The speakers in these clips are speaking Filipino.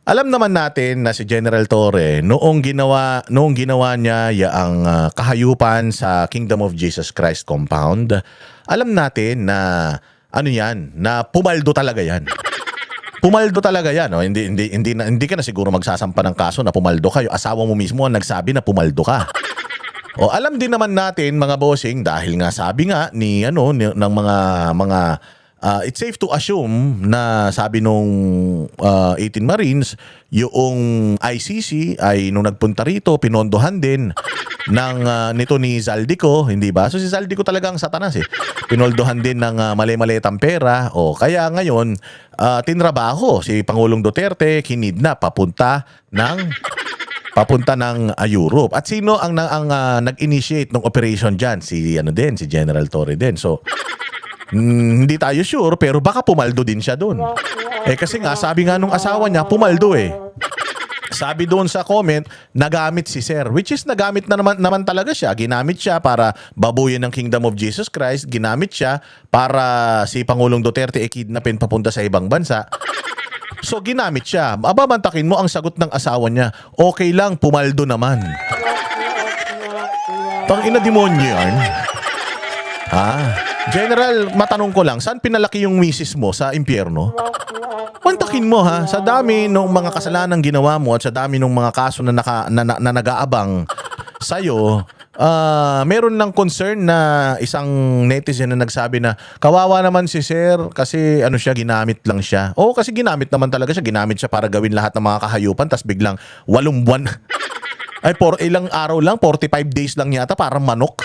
Alam naman natin na si General Torre noong ginawa niya ang kahayupan sa Kingdom of Jesus Christ compound. Alam natin na ano 'yan, na pumaldo talaga 'yan. Pumaldo talaga 'yan, no? Hindi ka na siguro magsasampa ng kaso na pumaldo ka. Yung asawa mo mismo ang nagsabi na pumaldo ka. O alam din naman natin mga bossing dahil nga sabi nga ng mga it's safe to assume na sabi nung 18 Marines, yung ICC ay nung nagpunta rito, pinondohan din ng nito ni Zaldico, hindi ba? So si Zaldico talaga ang satanas eh. Pinoldohan din ng mali-malitang pera. O kaya ngayon, tinrabaho si Pangulong Duterte, kinidnap papunta ng Europe. At sino ang nag-initiate ng operation diyan? Si General Torre din. So hindi tayo sure pero baka pumaldo din siya doon. Kasi nga sabi nga nung asawa niya pumaldo eh. Sabi doon sa comment, nagamit si Sir, which is nagamit na naman talaga siya. Ginamit siya para babuyin ng Kingdom of Jesus Christ. Ginamit siya para si Pangulong Duterte kidnapin papunta sa ibang bansa. So ginamit siya. Ababantakin mo ang sagot ng asawa niya. Okay lang, pumaldo naman. Tangina demonyo yan. General, matanong ko lang, saan pinalaki yung misis mo? Sa impyerno? Pantakin mo ha, sa dami ng mga kasalanang ginawa mo at sa dami ng mga kaso na nag-aabang sa'yo, meron lang concern na isang netizen na nagsabi na kawawa naman si Sir kasi ginamit lang siya. Oo, kasi ginamit naman talaga siya. Ginamit siya para gawin lahat ng mga kahayupan tas biglang 8 buwan. Ilang araw lang, 45 days lang yata, parang manok.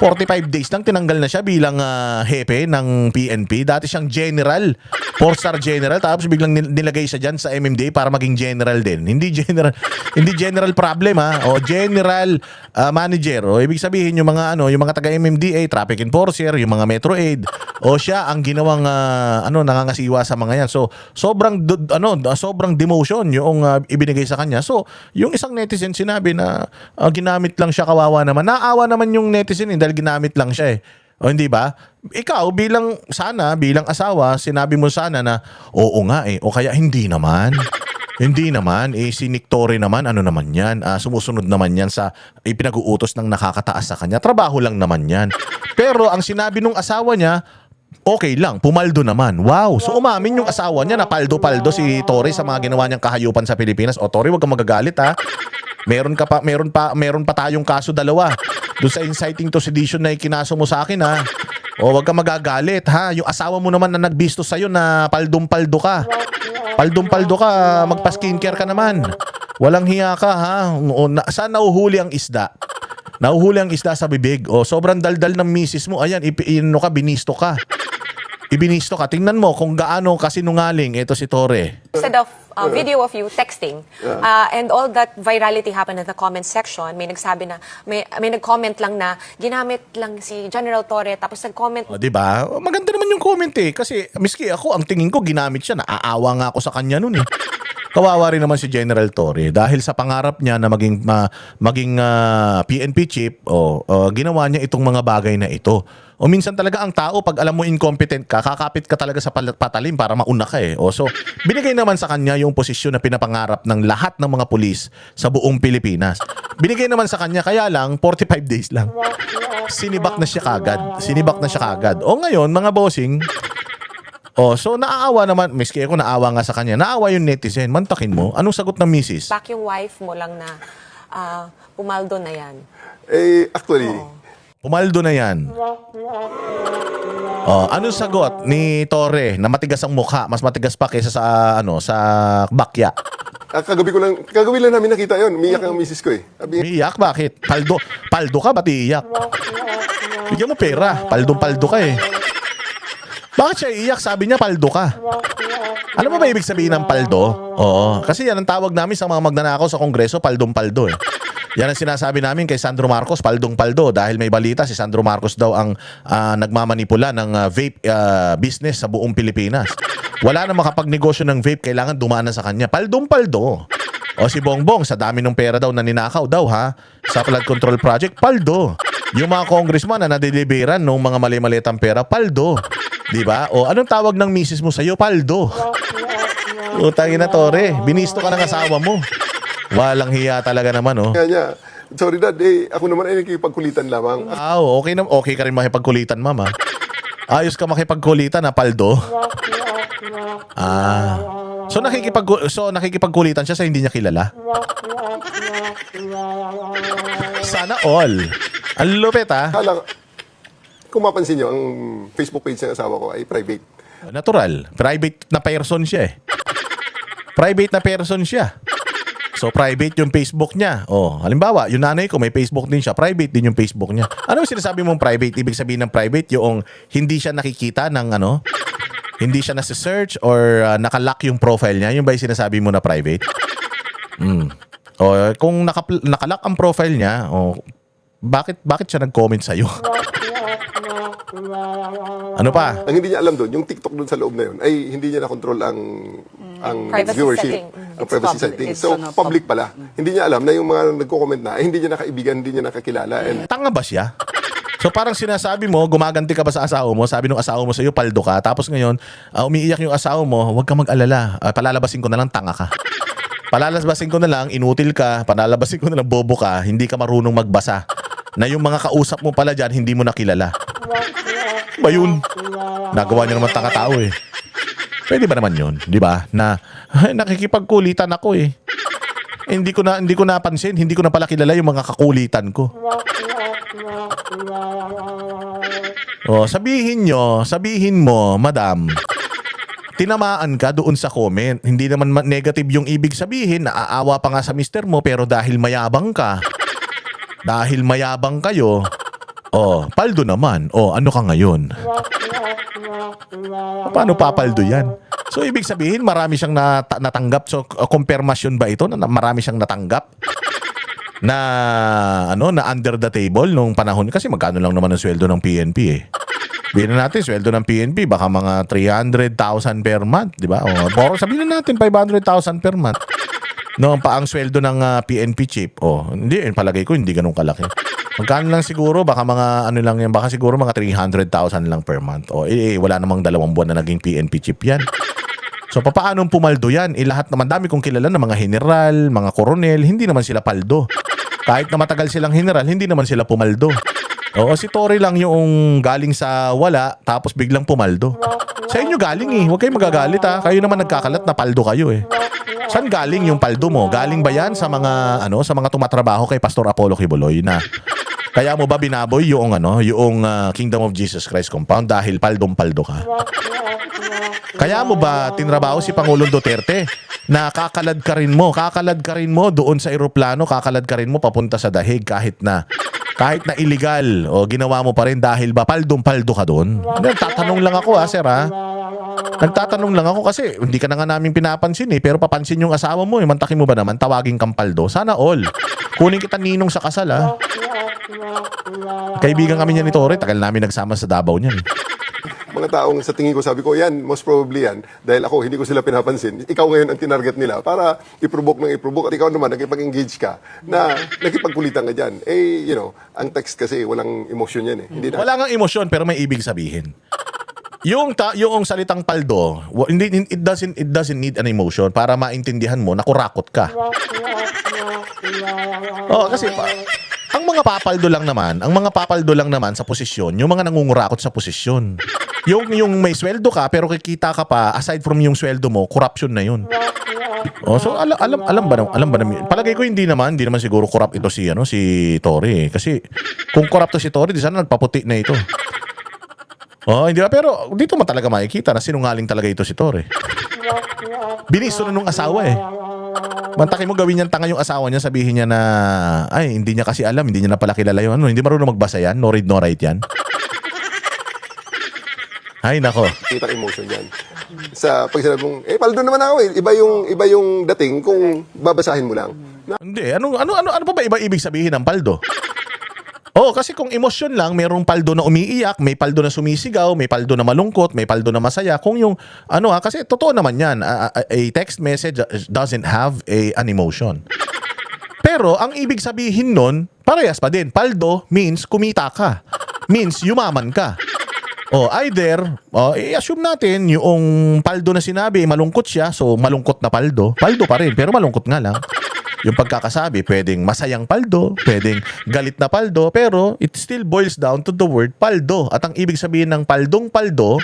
45 days lang, tinanggal na siya bilang hepe ng PNP. Dati siyang general, 4-star general, tapos biglang nilagay siya dyan sa MMDA para maging general din. Hindi general problem ha. O general manager. O ibig sabihin yung mga taga MMDA, traffic enforcer, yung mga Metro Aid. O siya ang ginawang nangangasiwa sa mga yan. So sobrang demotion yung ibinigay sa kanya. So yung isang netizen sinabi na ginamit lang siya, kawawa naman. Naawa naman yung netizen dahil ginamit lang siya eh. O hindi ba? Ikaw bilang asawa, sinabi mo sana na oo nga eh. O kaya hindi naman. Hindi naman. Si Nick Torre naman, ano naman yan? Sumusunod naman yan sa ipinag-uutos ng nakakataas sa kanya. Trabaho lang naman yan. Pero ang sinabi nung asawa niya, okay lang, pumaldo naman. Wow. So umamin yung asawa niya na paldo-paldo si Torre sa mga ginawa niyang kahayupan sa Pilipinas. O Torre, wag kang magagalit ha. Meron pa tayong kaso dalawa. Doon sa inciting to sedition na ikinaso mo sa akin ha. O wag kang magagalit ha. Yung asawa mo naman na nagbisto sa'yo na paldong-paldo ka. Paldong-paldo ka, magpa-skincare ka naman. Walang hiya ka ha. Saan nauhuli ang isda? Nauhuli ang isda sa bibig. O sobrang daldal ng misis mo. Ayan, binisto ka. Ibinisto ka. Tingnan mo kung gaano kasinungaling ito si Torre. Instead of video of you texting, and all that virality happened in the comment section, may nagsabi na, may nag-comment lang na ginamit lang si General Torre, tapos nag-comment. O, diba? Maganda naman yung comment eh. Kasi miski ako, ang tingin ko ginamit siya. Naaawa nga ako sa kanya nun eh. Kawawa rin naman si General Torre dahil sa pangarap niya na maging PNP chief, ginawa niya itong mga bagay na ito. O minsan talaga ang tao, pag alam mo incompetent ka, kakapit ka talaga sa patalim para mauna ka eh. So binigay naman sa kanya yung posisyon na pinapangarap ng lahat ng mga pulis sa buong Pilipinas. Binigay naman sa kanya, kaya lang 45 days lang. Sinibak na siya kagad. O ngayon, mga bossing, so naaawa naman, miski ako naawa nga sa kanya. Naawa yung netizen, mantakin mo. Anong sagot ng misis? Back yung wife mo lang na pumaldo na yan. Actually, pumaldo na yan. Anong sagot ni Torre na matigas ang mukha, mas matigas pa kaysa sa bakya? kagabi lang namin nakita yon. Umiyak ang misis ko eh. Umiyak? Bakit? Paldo ka? Ba't iiyak? Bigyan mo pera. Paldo ka eh. Bakit siya iiyak? Sabi niya paldo ka. Alam mo ba ibig sabihin ng paldo? Oo. Kasi yan ang tawag namin sa mga magnanakaw sa Kongreso, paldong-paldo eh. Yan ang sinasabi namin kay Sandro Marcos, paldong-paldo. Dahil may balita, si Sandro Marcos daw ang nagmamanipula ng vape business sa buong Pilipinas. Wala na makapagnegosyo ng vape, kailangan dumana sa kanya. Paldong-paldo. O si Bongbong, sa dami ng pera daw na ninakaw daw ha, sa flood control project, paldo. Yung mga congressman na nadeliberan ng mga mali-malitang pera, paldo. Diba? O anong tawag ng misis mo sa'yo? Paldo. Utangin na, Tore. Binisto ka ng asawa mo. Walang hiya talaga naman, oh. Kaya niya, sorry dad, ako naman ay nakikipagkulitan lamang. Okay ka rin makipagkulitan, mama. Ayos ka makipagkulitan, ha, Paldo? So nakikipagkulitan siya sa hindi niya kilala? Sana all. Ang lupit, ha? Kung mapansin nyo, ang Facebook page ng asawa ko ay private. Natural. Private na person siya, eh. Private na person siya. So, private yung Facebook niya. Halimbawa, yung nanay ko may Facebook din siya. Private din yung Facebook niya. Ano yung sinasabi mong private? Ibig sabihin ng private, yung hindi siya nakikita ng hindi siya nasa-search or nakalock yung profile niya. Yung ba yung sinasabi mo na private? Kung nakalock ang profile niya, bakit siya nag-comment sa'yo? Ano pa? Ang hindi niya alam doon, yung TikTok doon sa loob na yun, ay hindi niya na-control ang Privacy viewership. setting. Ang privacy It's setting. public. So, It's public pala. Hindi niya alam na yung mga nagko-comment na, hindi niya nakaibigan, hindi niya nakakilala. And Tanga ba siya? So parang sinasabi mo, gumaganti ka ba sa asawa mo? Sabi ng asawa mo sa iyo, paldo ka. Tapos ngayon, umiiyak yung asawa mo, huwag ka mag-alala. Palalabasin ko na lang, tanga ka. Palalabasin ko na lang, inutil ka. Palalabasin ko na lang, bobo ka. Hindi ka marunong magbasa. Na yung mga kausap mo pala dyan, hindi mo nakilala. Ba yun? Nagawa niya naman tanga-tao, eh. Pwede ba naman yun? Di ba? Na nakikipagkulitan ako, eh. Hindi ko napansin, hindi ko na pala kilala yung mga kakulitan ko. Sabihin mo, madam, tinamaan ka doon sa comment. Hindi naman negative yung ibig sabihin, naaawa pa nga sa mister mo, pero dahil mayabang ka, dahil mayabang kayo, paldo naman. Ano ka ngayon? Paano papaldo yan? So, ibig sabihin, marami siyang natanggap. So, confirmation ba ito na marami siyang natanggap? Na under the table nung panahon. Kasi magkano lang naman ang sweldo ng PNP, eh. Bihin na natin, sweldo ng PNP, baka mga 300,000 per month, di ba? Sabihin na natin, 500,000 per month. No, ang sweldo ng PNP chief. Hindi, palagay ko, hindi ganun kalaki. Magkano lang siguro, baka mga lang yan, baka siguro mga 300,000 lang per month. Wala namang 2 buwan na naging PNP chief yan. So, paano pumaldo yan? Lahat naman, dami kong kilala na mga general, mga koronel, hindi naman sila paldo. Kahit na matagal silang general, hindi naman sila pumaldo. Si Tory lang yung galing sa wala, tapos biglang pumaldo. Sa inyo galing, eh. Huwag kayong magagalit, ha. Kayo naman nagkakalat na paldo kayo, eh. Saan galing yung paldo mo? Galing ba yan sa mga sa mga tumatrabaho kay Pastor Apollo Kibuloy na kaya mo ba binaboy yung Kingdom of Jesus Christ compound dahil paldong-paldo ka? Kaya mo ba tinrabaho si Pangulong Duterte na kakalad ka rin mo doon sa eroplano, kakalad ka rin mo papunta sa dahig kahit na illegal ginawa mo pa rin dahil ba paldong-paldo ka doon? Nagtatanong lang ako, sir, ha? Nagtatanong lang ako kasi hindi ka na nga namin pinapansin, eh. Pero papansin yung asawa mo, eh. Mantakin mo ba naman? Tawagin kang paldo? Sana all. Kunin kita ninong sa kasal, ha? Kaibigan kami niya ni Tore. Tagal namin nagsama sa Davao niyan. mga taong sa tingin ko, sabi ko, yan, most probably yan. Dahil ako, hindi ko sila pinapansin. Ikaw ngayon ang tinarget nila para i-provoke at ikaw naman, nakipag-engage ka na nakipagkulitan ka dyan. Ang text kasi, walang emosyon yan, eh. Hindi na. Wala ngang emosyon pero may ibig sabihin. Yung salitang paldo, it doesn't need an emotion para maintindihan mo na kurakot ka. Kasi ang mga papaldo lang naman sa posisyon, yung mga nangungurakot sa posisyon. Yung may sweldo ka pero kikita ka pa, aside from yung sweldo mo, corruption na yun. So alam ba naman? Palagay ko hindi naman siguro corrupt ito si Tory, kasi kung corrupt to si Tory, di sana nagpaputi na ito. Hindi ba? Pero dito mo talaga makikita na sinungaling talaga ito si Tory. Binisto na nung asawa, eh. Mantakin mo gawin niyang tanga yung asawa niya, sabihin niya na hindi niya kasi alam, hindi niya na pala kilala yung hindi marunong magbasa yan, no read no write yan. Ay nako. Kita emotion yan. Sa pag sinabi mong, paldo naman ako, eh. Iba yung dating kung babasahin mo lang. Hindi, ano pa ba iba ibig sabihin ng paldo? Kasi kung emosyon lang, mayroong paldo na umiiyak, may paldo na sumisigaw, may paldo na malungkot, may paldo na masaya. Kung yung, kasi totoo naman yan, a text message doesn't have an emotion. Pero, ang ibig sabihin nun, parehas pa din. Paldo means kumita ka. Means yumaman ka. Either, i-assume natin yung paldo na sinabi, malungkot siya, so malungkot na paldo. Paldo pa rin, pero malungkot nga lang. Yung pagkakasabi, pwedeng masayang paldo, pwedeng galit na paldo, pero it still boils down to the word paldo. At ang ibig sabihin ng paldong paldo,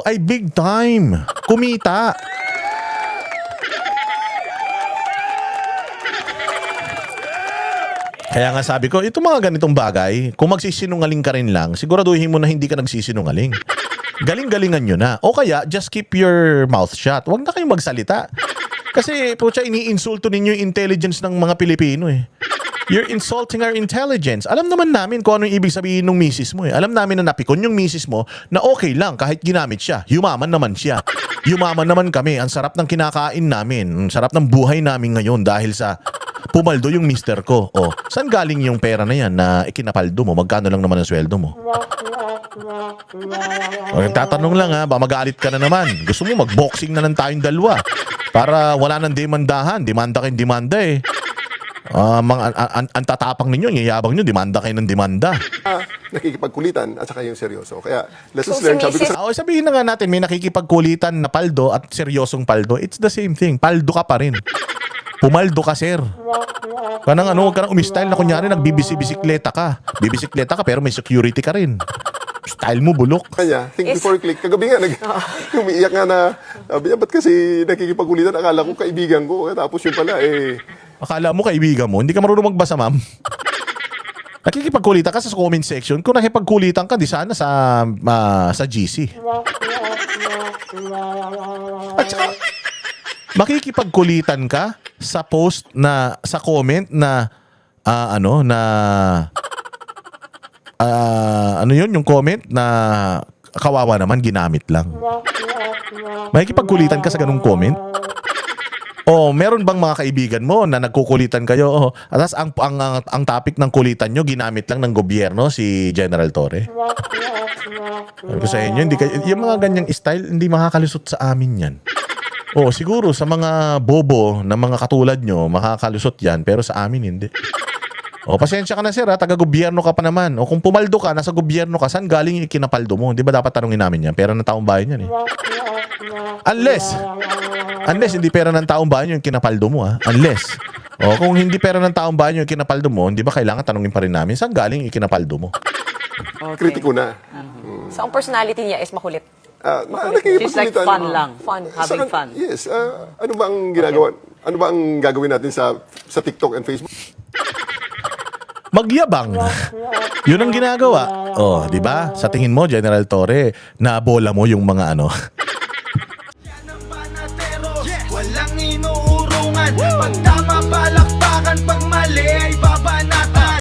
ay big time. Kumita. Kaya nga sabi ko, itong mga ganitong bagay, kung magsisinungaling ka rin lang, siguraduhin mo na hindi ka nagsisinungaling. Galing-galingan nyo na. O kaya, just keep your mouth shut. Huwag na kayong magsalita. Kasi, pucha, iniinsulto ninyo yung intelligence ng mga Pilipino eh. You're insulting our intelligence. Alam naman namin kung ano yung ibig sabihin ng misis mo eh. Alam namin na napikon yung misis mo na okay lang kahit ginamit siya. Yumaman naman siya. Yumaman naman kami. Ang sarap ng kinakain namin. Ang sarap ng buhay namin ngayon dahil sa pumaldo yung mister ko. Saan galing yung pera na yan na ikinapaldo mo? Magkano lang naman ang sweldo mo? Tatanong lang ha, ba magalit ka na naman. Gusto mo mag-boxing na lang tayong dalawa para wala nang demandahan. Demanda kayong demanda eh. Ang tatapang ninyo, yayabang nyo, demanda kayo ng demanda. Nakikipagkulitan at saka yung seryoso. Kaya, lessons So, learned, sabi ko si sa Sabihin na nga natin, may nakikipagkulitan na paldo at seryosong paldo. It's the same thing. Paldo ka pa rin. Pumaldo ka, sir. Kanang huwag ka nang umistyle na kunyari nagbibisikleta ka. Bibisikleta ka pero may security ka rin. Style mo bulok. kanya, think before click. Kagabi nga, umiiyak nga na, sabi niya, ba't kasi nakikipagkulitan? Akala ko kaibigan ko. Tapos yun pala, Akala mo kaibigan mo, hindi ka marunong magbasa, ma'am. Nakikipagkulitan ka sa comment section. Kung nakipagkulitan ka, di sana sa GC. At saka, makikipagkulitan ka sa post na, sa comment na, yung comment na kawawa naman, ginamit lang. Makikipagkulitan ka sa ganung comment? Meron bang mga kaibigan mo na nagkukulitan kayo? At ang topic ng kulitan nyo, ginamit lang ng gobyerno, si General Torre. Sabi ko sa inyo, yung mga ganyang style, hindi makakalusot sa amin yan. Siguro sa mga bobo na mga katulad nyo, makakalusot yan, pero sa amin hindi. Pasensya ka na sir, taga-gobyerno ka pa naman. Kung pumaldo ka, nasa gobyerno ka, saan galing yung ikinapaldo mo? Di ba dapat tanungin namin yan? Pera ng taong bayan yan eh. Unless hindi pera ng taong bayan yung kinapaldo mo ha. Unless. Kung hindi pera ng taong bayan yung kinapaldo mo, hindi ba kailangan tanungin pa rin namin saan galing yung kinapaldo mo? kritiko na. So, ang personality niya is makulit. She's like fun lang. Fun. Having fun. Yes. Ano ba ang ginagawa? Ano ba ang gagawin natin sa TikTok and Facebook? Magyabang. Yun ang ginagawa. Di ba? Sa tingin mo, General Torre, nabola mo yung mga